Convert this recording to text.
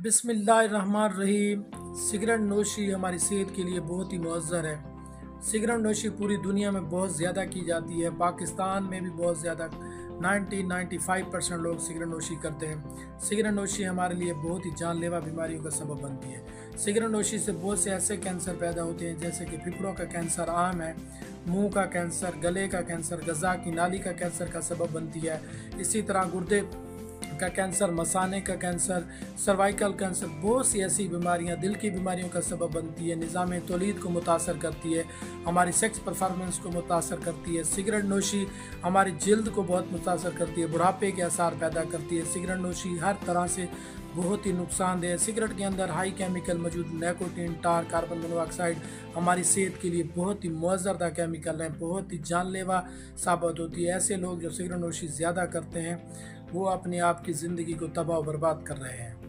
बिस्मिल्लाहिर्रहमानिर्रहीम। सिगरेट नोशी हमारी सेहत के लिए बहुत ही मुअज़्ज़र है। सिगरेट नोशी पूरी दुनिया में बहुत ज़्यादा की जाती है। पाकिस्तान में भी बहुत ज़्यादा 95% लोग सिगरेट नोशी करते हैं। सिगरेट नोशी हमारे लिए बहुत ही जानलेवा बीमारियों का सबब बनती है। सिगरेट नोशी से बहुत से ऐसे कैंसर पैदा होते हैं जैसे कि फेफड़ों का कैंसर आम है, मुंह का कैंसर, गले का कैंसर, गज़ा की नाली का कैंसर का सबब बनती है। इसी तरह गुर्दे का कैंसर, मसाने का कैंसर, सर्वाइकल कैंसर, बहुत सी ऐसी बीमारियां दिल की बीमारियों का सबब बनती है। निज़ाम तौलीद को मुतासर करती है, हमारी सेक्स परफॉर्मेंस को मुतासर करती है। सिगरेट नोशी हमारी जल्द को बहुत मुतासर करती है, बुढ़ापे के आसार पैदा करती है। सिगरेट नोशी हर तरह से बहुत ही नुकसानदेह है। सिगरेट के अंदर हाई केमिकल मौजूद निकोटीन, टार, कार्बन मोनोऑक्साइड हमारी सेहत के लिए बहुत ही मुअज़्ज़रदा केमिकल हैं, बहुत ही जानलेवा साबित होती है। ऐसे लोग जो सिगरेट नोशी ज़्यादा करते हैं वो अपने आप की ज़िंदगी को तबाह और बर्बाद कर रहे हैं।